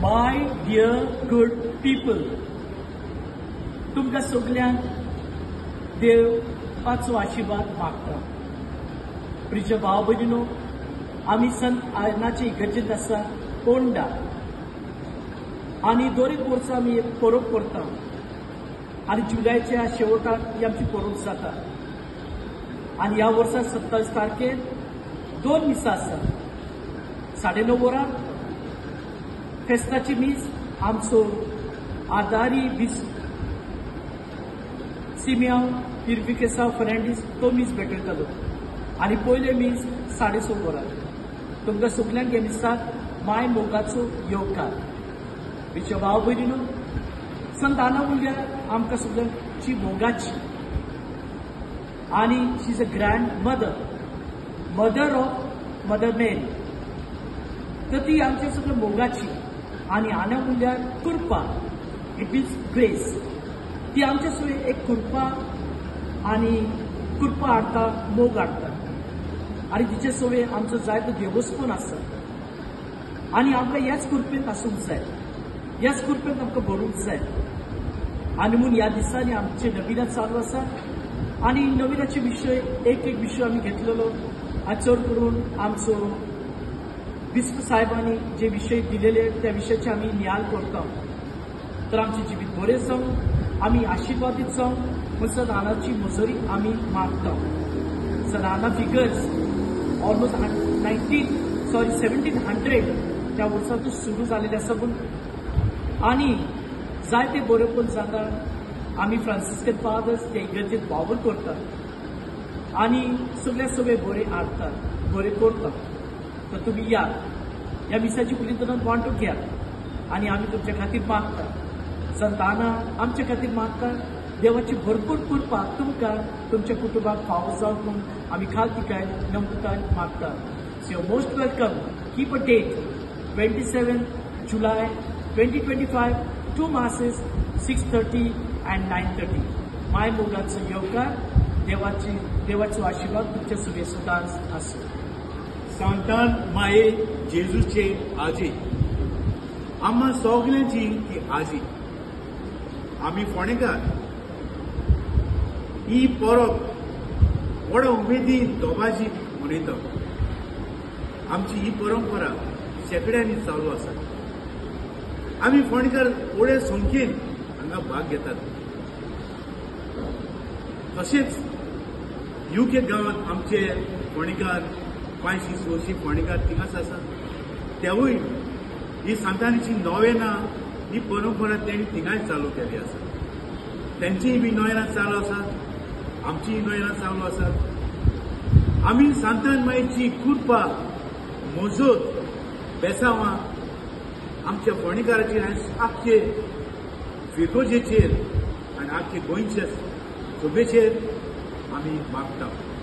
My dear good people, तुमकां सगल्यांक देवाचो आशीर्वाद मागता. प्रिय भाव भयणीनो, आमी संत आयनाचे इगर्जेंत आसा पोंडा आनी दर एक वर्सा आमी परब करता आनी जुलयाच्या शेवटाक ही आमची परब जाता. आनी ह्या वर्सा 27 तारखेर 2 मिसां आसा. 9:30 वरां फेस्ताची मीस आमचो आदारी सिमियांव पिरपिकेसांव फर्नांडीस तो मीस भेटयतलो आनी पयले मीस 6:30 वरां. तुमकां सगल्यांक हे मिसाक माय मोगाचो येवकार. विचे भाव भयणीनो, संत आना म्हणल्यार आमकां सगळ्यांची मोगाची आनी she is a grandmother of mother Mary. तर ती आमच्या सगळ्या मोगाची आनी आना म्हणल्यार कृपा. It means grace. ती आमच्या सगळे एक कृपा आनी कृपा हाडटा, मोग हाडटा आनी तिचे सवय आमचो जायतो देवस्थान आसा आनी आमकां ह्याच कृपेंत आसूंक जाय, ह्याच कृपेंत आमकां भरूंक जाय. आनी म्हूण ह्या दिसांनी आमचे नविनां चालू आसा आनी नविनाचे विशय एक विशय आमी घेतलेलो. चड करून आमचो बिस्प साहेबांनी जे विशय दिलेले त्या विशयाचे आमी नियाळ करता. तर आमचे जिवीत बरें जावं, आमी आशिर्वादीत जावं म्हूण सदानाची मजोरी आमी मागता. सदाना फिगर्स ऑलमोस्ट 1700 त्या वर्सांतून सुरू जालेले आसा पूण आनी जायते बरेपण जाता. आमी फ्रांसिस्कन फादर्स ते इगर्जेंत वावर करतात आनी सगळे बरे हाडटात, बरे करतात. तर तुमी या ह्या मिसाची कुलीतनान वांटो घेयात आनी आमी तुमच्या खातीर मागता. संताना आमचे खातीर मागता. देवाची भरपूर कृपा तुमकां तुमच्या कुटुंबाक फावो जावं म्हूण आमी खालतिकाय नम्रताय मागता. So you most welcome. Keep a date 27 जुलै 2025, 2 masses 6:30 and 9:30. माय मोगाचो येवकार. देवाचो आशीर्वाद तुमच्या सगळे सदांच आसूं. सांतान माये जेजूचे आजी, आम्हा सगल्यांची ती आजी. आमी फोंडेकार ही परब व्हड उमेदीन दोबाजी मनयता. आमची ही परंपरा शेकड्यांनी चालू आसा. आमी फोंडेकार व्हडे संख्येन हांगा भाग घेतात. तशेंच UK गांवांत आमचे फोंडेकार 500-600 फोंडेकार थिंगाच आसा. तेवूय ही सांतांची नोवेनां ही परंपरा तेणी थिंगाय चालू केली आसा. तेंचीय बी नोवेनां चालू आसात, आमचीय नोवेनां चालू आसात. आमी सांतान मायेची कृपा, मजत, बेसांवां आमच्या फोंडेकाराचेर आनी आख्खे फिरगोजेचेर आनी आख्खे गोंयच्या सभेचेर आमी मागता.